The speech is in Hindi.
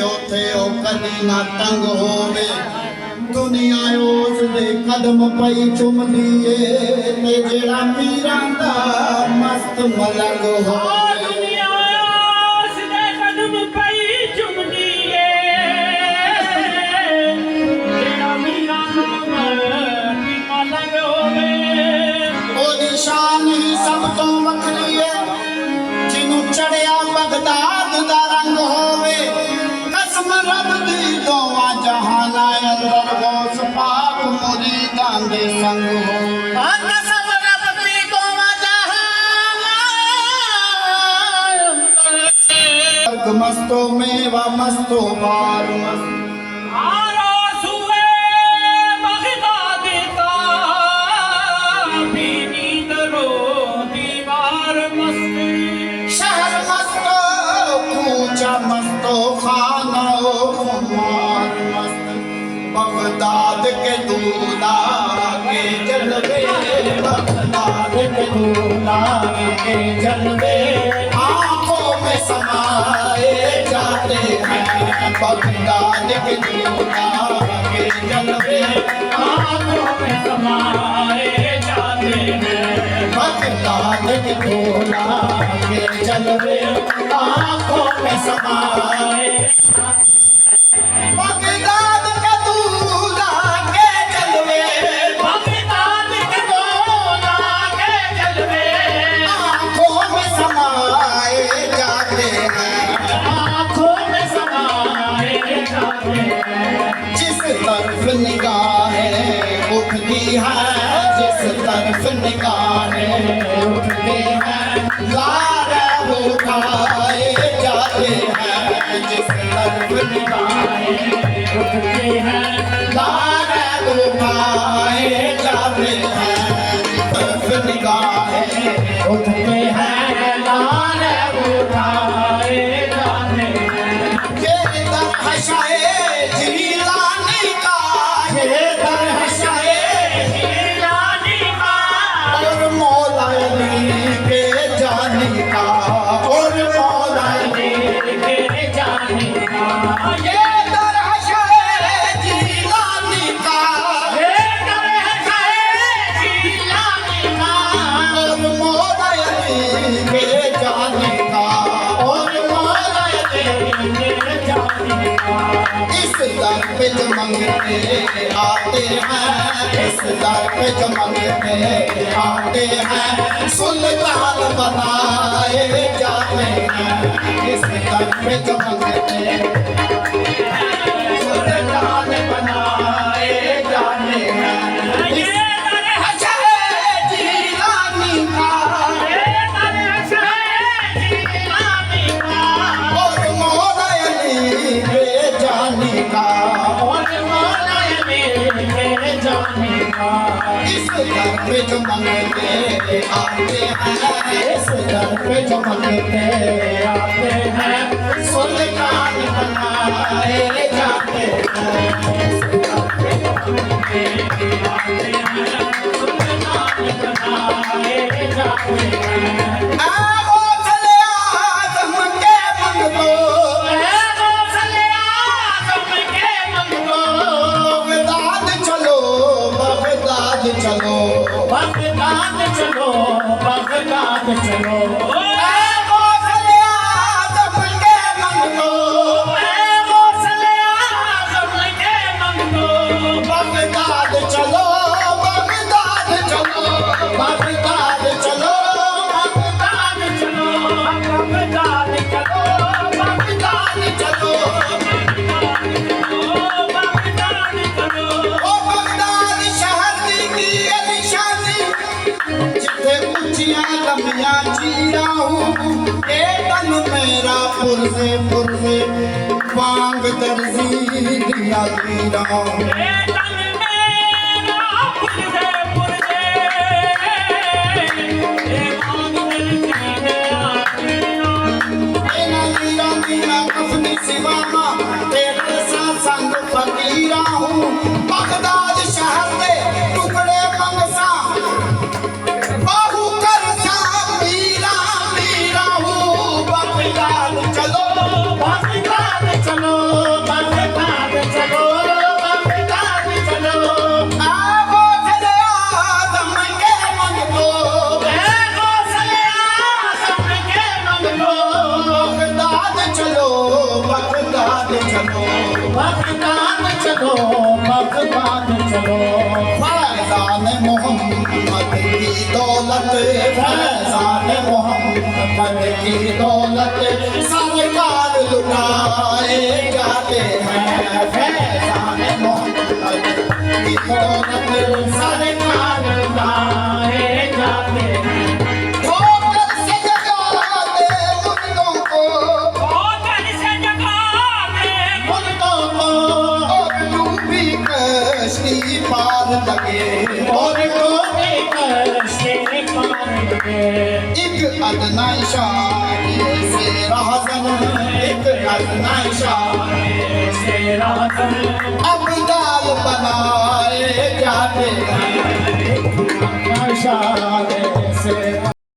ना तंग होवे दुनिया उस दे कदम पई चुमदी ए ते जेड़ा मीरां दा मस्त मलंग होवे दुनिया उस दे कदम पई चुमदी ए जेड़ा मीरां दा मलंग होवे ओदी शान ही सब तो वखरी है जिन्नू चढ़िया बगदाद दा रंग होवे कसम रब दी दोवा जहाना अंदर गौस पाक मुरीदां दे संग हो कसम रब दी दोवा जहाना मस्तो मेवा मस्तो मार आरो सुए बगदाद दा बीनी दरो दीवार मस्ती शहर मस्तो कूचा मस्तो खाना खुमार मस्त बगदाद के दूल्हा के जलवे बगदाद के दूल्हा के जलवे आंखों में समाए जाते हैं बगदाद के दूल्हा के जलवे आंखों में समाए जाते हैं बगदाद के दूल्हा के जलवे आंखों में समाए बगदाद के दूल्हा के जलवे बगदाद के दूल्हा के जलवे आंखों में समाए जाते हैं आंखों में समाए जाते हैं जिस तरफ निगाहें उठती है जिस तरफ निगाहें उठती है लारे उठाए जाते हैं जिस तरफ निगाहें उठते हैं लारे उठाए जाते हैं तरफ निगाहें उठते हैं लारे उठाए जाते हैं ये दर है शाये जिलानी का ये दर है शाये जिलानी का और मौला अली के जानी का और मौला अली के जाने का ये दर है शाये जिलानी का ये करे है जिलानी का और मौला अली के जानी का और मौला अली के जाने का इस दर पे जो मंगते आते हैं इस दर पे जो मंगते आते हैं सुल्तान बनाए जाते हैं इस दर पे जो मंगते सुल्तान बनाए जाते हैं इस अच्छा है जिलानी का और मौला अली के जानी का इस दर पे जो मंगते आते हैं इस दर पे जो मंगते आते हैं सुल्तान बनाए जाते हैं इस दर पे जो मंगते आते हैं सुल्तान बनाए जाते हैं आओ चले आदम के मंगलो बगदाद चलो बगदाद चलो बगदाद चलो बगदाद चलो बगदाद चलो हूँ ये तन मेरा पुरजे पुरजे वांग दर्जी दिया गिरा हूँ ए तन मेरा पुरजे पुरजे ए मांग दर्जी नीरा नीरा कफनी सिवामा तेरे सा संग फकीरा हूँ बगदाद शहर दे टुकड़े मंगसा बाहू कर सा मीरा मीरा हूँ बगदाद चलो बगदाद चलो बगदाद चलो बगदाद चलो आवो चले आदम के मंग लो ए गौसले आज़म के मंगलो बगदाद चलो बगदाद चलो बगदाद चलो बगदाद चलो फैजान मोहम्मद की दौलत फैजान मोहम्मद की दौलत सरकार लुटाए जाते हैं फैजान मोहम्मद की दौलत सरकार लाए जाते हैं ठोकर से जगाते मुर्दों को ओकर से जगाते मुर्दों को और डूबी कश्ती पार लगे और डूबी कश्ती पार लगे एक अदना इशारे से राहज़न एक अदना इशारे से राज़न अब्दाल बनाए जाते हैं इशारे से